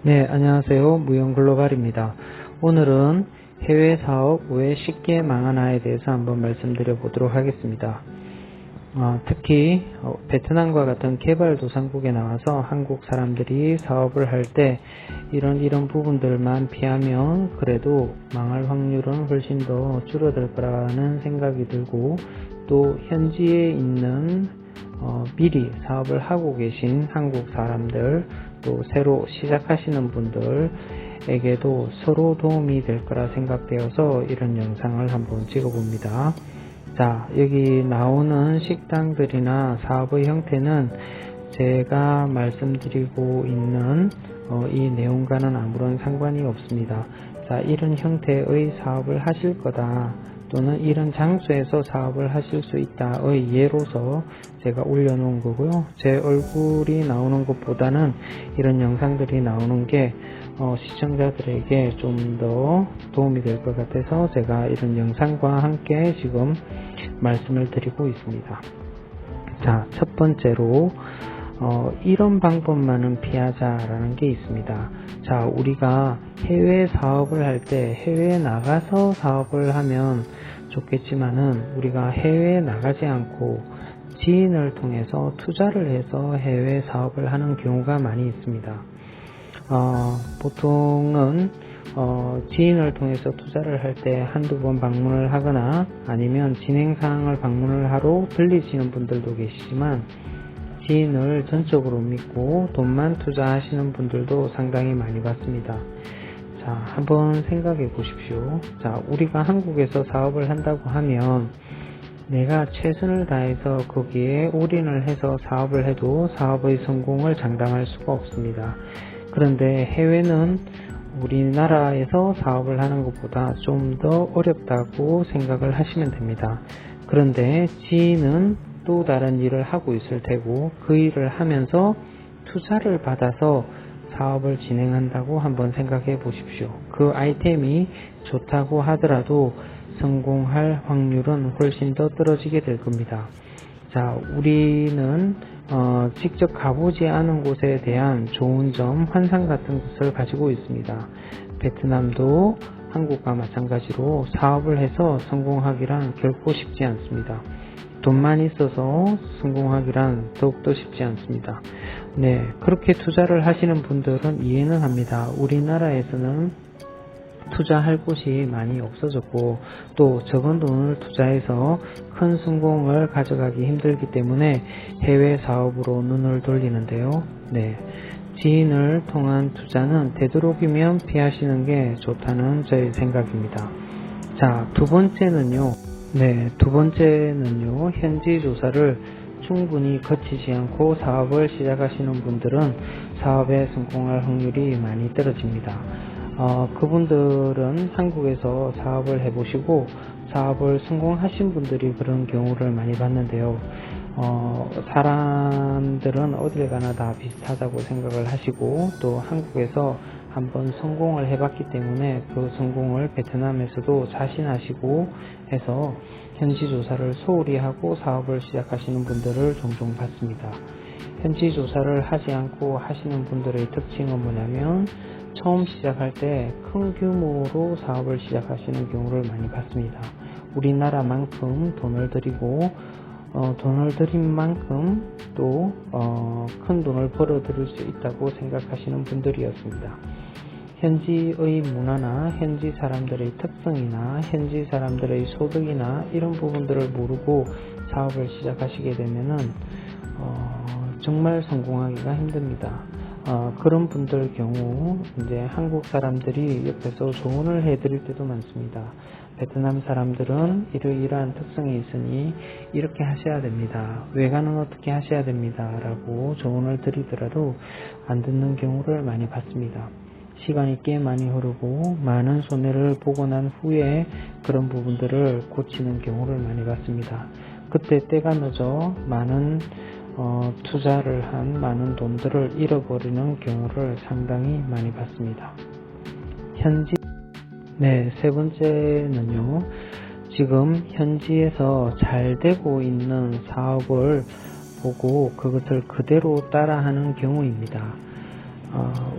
네, 안녕하세요. 무용글로벌입니다. 오늘은 해외 사업 왜 쉽게 망하나에 대해서 한번 말씀드려 보도록 하겠습니다. 특히 베트남과 같은 개발도상국에 나와서 한국 사람들이 사업을 할 때 이런 부분들만 피하면 그래도 망할 확률은 훨씬 더 줄어들 거라는 생각이 들고, 또 현지에 있는 미리 사업을 하고 계신 한국 사람들, 또 새로 시작하시는 분들에게도 서로 도움이 될 거라 생각되어서 이런 영상을 한번 찍어봅니다. 자, 여기 나오는 식당들이나 사업의 형태는 제가 말씀드리고 있는 이 내용과는 아무런 상관이 없습니다. 자, 이런 형태의 사업을 하실 거다, 또는 이런 장소에서 사업을 하실 수 있다의 예로서 제가 올려놓은 거고요. 제 얼굴이 나오는 것보다는 이런 영상들이 나오는 게 시청자들에게 좀 더 도움이 될 것 같아서 제가 이런 영상과 함께 지금 말씀을 드리고 있습니다. 자, 첫 번째로 이런 방법만은 피하자라는 게 있습니다. 자, 우리가 해외 사업을 할 때 해외에 나가서 사업을 하면 좋겠지만은, 우리가 해외에 나가지 않고 지인을 통해서 투자를 해서 해외 사업을 하는 경우가 많이 있습니다. 보통은 지인을 통해서 투자를 할 때 한두 번 방문을 하거나 아니면 진행사항을 방문을 하러 들리시는 분들도 계시지만, 지인을 전적으로 믿고 돈만 투자하시는 분들도 상당히 많이 봤습니다. 자, 한번 생각해 보십시오. 자, 우리가 한국에서 사업을 한다고 하면 내가 최선을 다해서 거기에 올인을 해서 사업을 해도 사업의 성공을 장담할 수가 없습니다. 그런데 해외는 우리나라에서 사업을 하는 것보다 좀 더 어렵다고 생각을 하시면 됩니다. 그런데 지인은 또 다른 일을 하고 있을 테고, 그 일을 하면서 투자를 받아서 사업을 진행한다고 한번 생각해 보십시오. 그 아이템이 좋다고 하더라도 성공할 확률은 훨씬 더 떨어지게 될 겁니다. 자, 우리는 직접 가보지 않은 곳에 대한 좋은 점, 환상 같은 것을 가지고 있습니다. 베트남도 한국과 마찬가지로 사업을 해서 성공하기란 결코 쉽지 않습니다. 돈만 있어서 성공하기란 더욱더 쉽지 않습니다. 네, 그렇게 투자를 하시는 분들은 이해는 합니다. 우리나라에서는 투자할 곳이 많이 없어졌고, 또 적은 돈을 투자해서 큰 성공을 가져가기 힘들기 때문에 해외 사업으로 눈을 돌리는데요. 네, 지인을 통한 투자는 되도록이면 피하시는 게 좋다는 저의 생각입니다. 자, 두 번째는요, 현지 조사를 충분히 거치지 않고 사업을 시작하시는 분들은 사업에 성공할 확률이 많이 떨어집니다. 그분들은 한국에서 사업을 해보시고 사업을 성공하신 분들이 그런 경우를 많이 봤는데요. 사람들은 어딜 가나 다 비슷하다고 생각을 하시고, 또 한국에서 한번 성공을 해봤기 때문에 그 성공을 베트남에서도 자신하시고 해서 현지 조사를 소홀히 하고 사업을 시작하시는 분들을 종종 봤습니다. 현지 조사를 하지 않고 하시는 분들의 특징은 뭐냐면, 처음 시작할 때 큰 규모로 사업을 시작하시는 경우를 많이 봤습니다. 우리나라만큼 돈을 들이고 돈을 들인 만큼 또 큰 돈을 벌어들일 수 있다고 생각하시는 분들이었습니다. 현지의 문화나 현지 사람들의 특성이나 현지 사람들의 소득이나 이런 부분들을 모르고 사업을 시작하시게 되면은 정말 성공하기가 힘듭니다. 그런 분들 경우 이제 한국 사람들이 옆에서 조언을 해드릴 때도 많습니다. 베트남 사람들은 이러이러한 특성이 있으니 이렇게 하셔야 됩니다. 외관은 어떻게 하셔야 됩니다. 라고 조언을 드리더라도 안 듣는 경우를 많이 봤습니다. 시간이 꽤 많이 흐르고 많은 손해를 보고 난 후에 그런 부분들을 고치는 경우를 많이 봤습니다. 그때 때가 늦어 많은 투자를 한 많은 돈들을 잃어버리는 경우를 상당히 많이 봤습니다. 세 번째는요, 지금 현지에서 잘 되고 있는 사업을 보고 그것을 그대로 따라하는 경우입니다.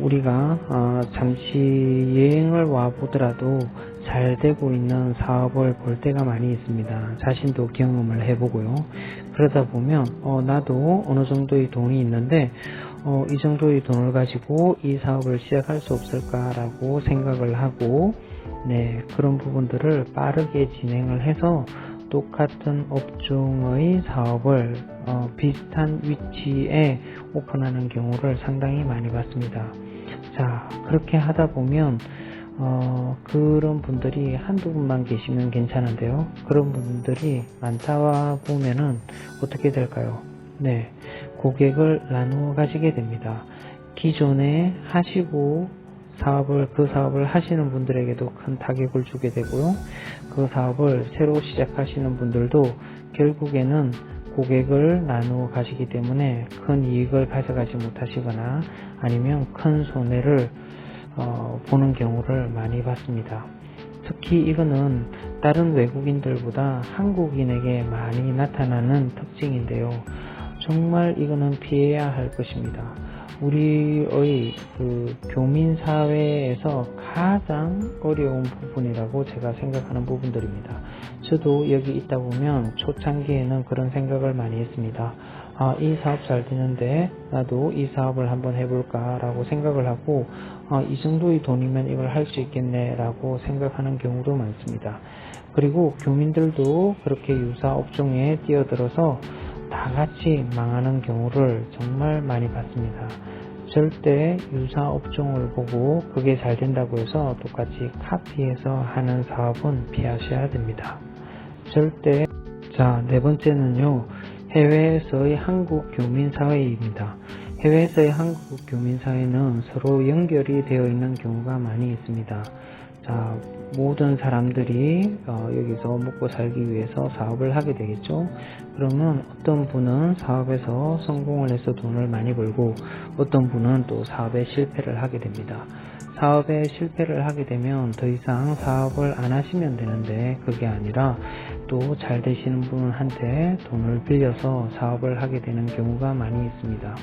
우리가 잠시 여행을 와보더라도 잘 되고 있는 사업을 볼 때가 많이 있습니다. 자신도 경험을 해보고요. 그러다 보면 나도 어느 정도의 돈이 있는데 이 정도의 돈을 가지고 이 사업을 시작할 수 없을까라고 생각을 하고 그런 부분들을 빠르게 진행을 해서 똑같은 업종의 사업을 비슷한 위치에 오픈하는 경우를 상당히 많이 봤습니다. 자, 그렇게 하다 보면 그런 분들이 한두 분만 계시면 괜찮은데요. 그런 분들이 많다 보면은 어떻게 될까요? 고객을 나누어 가지게 됩니다. 기존에 하시고 그 사업을 하시는 분들에게도 큰 타격을 주게 되고요. 그 사업을 새로 시작하시는 분들도 결국에는 고객을 나누어 가시기 때문에 큰 이익을 가져가지 못하시거나 아니면 큰 손해를 보는 경우를 많이 봤습니다. 특히 이거는 다른 외국인들보다 한국인에게 많이 나타나는 특징인데요. 정말 이거는 피해야 할 것입니다. 우리의 교민 사회에서 가장 어려운 부분이라고 제가 생각하는 부분들입니다. 저도 여기 있다 보면 초창기에는 그런 생각을 많이 했습니다. 이 사업 잘 되는데 나도 이 사업을 한번 해볼까 라고 생각을 하고 이 정도의 돈이면 이걸 할 수 있겠네 라고 생각하는 경우도 많습니다. 그리고 교민들도 그렇게 유사 업종에 뛰어들어서 다 같이 망하는 경우를 정말 많이 봤습니다. 절대 유사 업종을 보고 그게 잘 된다고 해서 똑같이 카피해서 하는 사업은 피하셔야 됩니다. 절대. 자, 네 번째는요, 해외에서의 한국 교민사회입니다. 해외에서의 한국 교민사회는 서로 연결이 되어 있는 경우가 많이 있습니다. 자, 모든 사람들이 여기서 먹고 살기 위해서 사업을 하게 되겠죠. 그러면 어떤 분은 사업에서 성공을 해서 돈을 많이 벌고 어떤 분은 또 사업에 실패를 하게 됩니다. 사업에 실패를 하게 되면 더 이상 사업을 안 하시면 되는데 그게 아니라 또 잘 되시는 분한테 돈을 빌려서 사업을 하게 되는 경우가 많이 있습니다.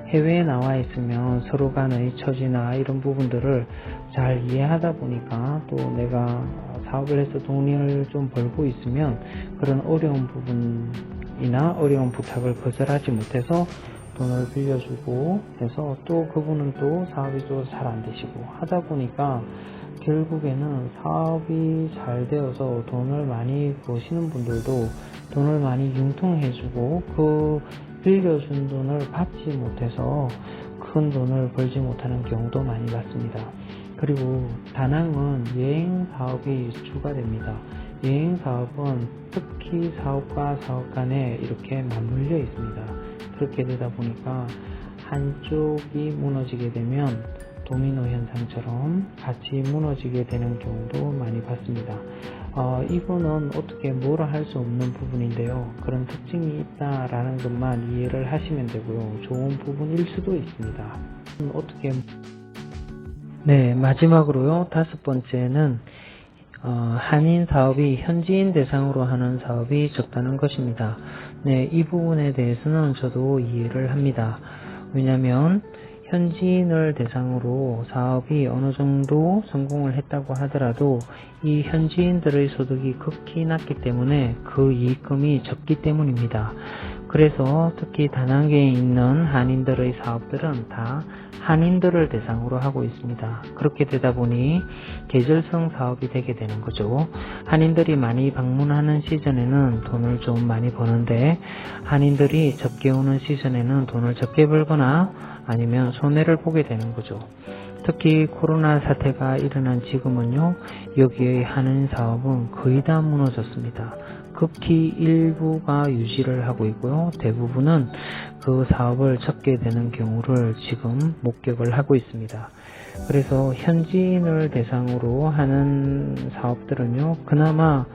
해외에 나와 있으면 서로 간의 처지나 이런 부분들을 잘 이해하다 보니까 또 내가 사업을 해서 돈을 좀 벌고 있으면 그런 어려운 부분이나 어려운 부탁을 거절하지 못해서 돈을 빌려주고 해서 또 그분은 또 사업이 또 잘 안 되시고 하다 보니까 결국에는 사업이 잘 되어서 돈을 많이 버시는 분들도 돈을 많이 융통해주고 그 빌려준 돈을 받지 못해서 큰 돈을 벌지 못하는 경우도 많이 봤습니다. 그리고 다낭은 여행 사업이 주가 됩니다. 여행 사업은 특히 사업과 사업 간에 이렇게 맞물려 있습니다. 그렇게 되다 보니까 한쪽이 무너지게 되면 도미노 현상처럼 같이 무너지게 되는 경우도 많이 봤습니다. 이거는 어떻게 뭐라 할 수 없는 부분인데요. 그런 특징이 있다라는 것만 이해를 하시면 되고요. 좋은 부분일 수도 있습니다. 어떻게 마지막으로요. 다섯 번째는 한인 사업이 현지인 대상으로 하는 사업이 적다는 것입니다. 이 부분에 대해서는 저도 이해를 합니다. 왜냐하면 현지인을 대상으로 사업이 어느 정도 성공을 했다고 하더라도 이 현지인들의 소득이 극히 낮기 때문에 그 이익금이 적기 때문입니다. 그래서 특히 다낭에 있는 한인들의 사업들은 다 한인들을 대상으로 하고 있습니다. 그렇게 되다 보니 계절성 사업이 되게 되는 거죠. 한인들이 많이 방문하는 시즌에는 돈을 좀 많이 버는데 한인들이 적게 오는 시즌에는 돈을 적게 벌거나 아니면 손해를 보게 되는 거죠. 특히 코로나 사태가 일어난 지금은요, 여기의 한인 사업은 거의 다 무너졌습니다. 극히 일부가 유지를 하고 있고요. 대부분은 그 사업을 접게 되는 경우를 지금 목격을 하고 있습니다. 그래서 현지인을 대상으로 하는 사업들은요, 그나마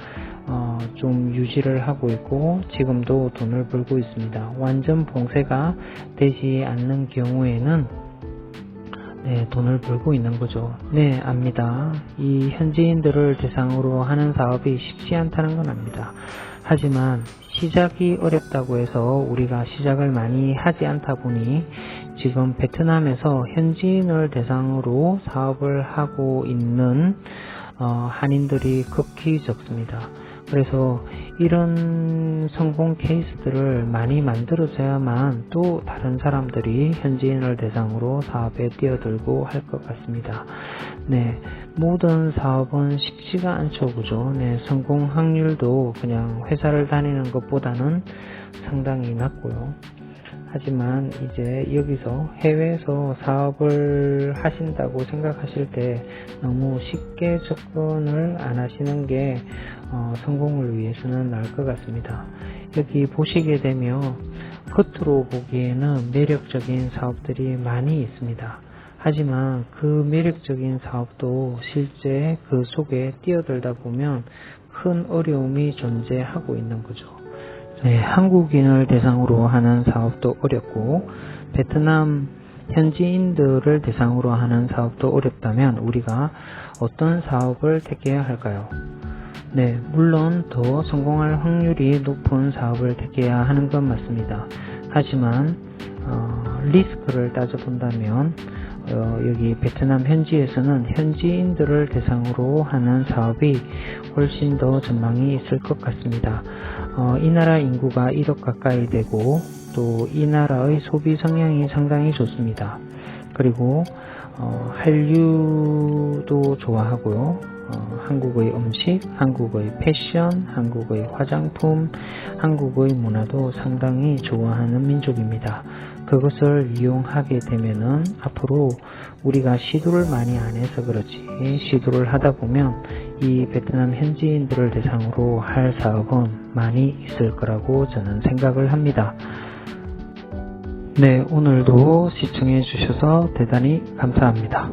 좀 유지를 하고 있고 지금도 돈을 벌고 있습니다. 완전 봉쇄가 되지 않는 경우에는 돈을 벌고 있는 거죠. 압니다. 이 현지인들을 대상으로 하는 사업이 쉽지 않다는 건 압니다. 하지만 시작이 어렵다고 해서 우리가 시작을 많이 하지 않다 보니 지금 베트남에서 현지인을 대상으로 사업을 하고 있는 한인들이 극히 적습니다. 그래서 이런 성공 케이스들을 많이 만들어져야만 또 다른 사람들이 현지인을 대상으로 사업에 뛰어들고 할 것 같습니다. 네, 모든 사업은 쉽지가 않죠, 그죠? 네, 성공 확률도 그냥 회사를 다니는 것보다는 상당히 낮고요. 하지만 이제 여기서 해외에서 사업을 하신다고 생각하실 때 너무 쉽게 접근을 안 하시는 게 성공을 위해서는 나을 것 같습니다. 여기 보시게 되면 겉으로 보기에는 매력적인 사업들이 많이 있습니다. 하지만 그 매력적인 사업도 실제 그 속에 뛰어들다 보면 큰 어려움이 존재하고 있는 거죠. 네, 한국인을 대상으로 하는 사업도 어렵고 베트남 현지인들을 대상으로 하는 사업도 어렵다면 우리가 어떤 사업을 택해야 할까요? 네, 물론 더 성공할 확률이 높은 사업을 택해야 하는 건 맞습니다. 하지만 리스크를 따져본다면 여기 베트남 현지에서는 현지인들을 대상으로 하는 사업이 훨씬 더 전망이 있을 것 같습니다. 이 나라 인구가 1억 가까이 되고 또 이 나라의 소비 성향이 상당히 좋습니다. 그리고 한류도 좋아하고요. 한국의 음식, 한국의 패션, 한국의 화장품, 한국의 문화도 상당히 좋아하는 민족입니다. 그것을 이용하게 되면은 앞으로 우리가 시도를 많이 안 해서 그렇지 시도를 하다 보면 이 베트남 현지인들을 대상으로 할 사업은 많이 있을 거라고 저는 생각을 합니다. 네, 오늘도 시청해 주셔서 대단히 감사합니다.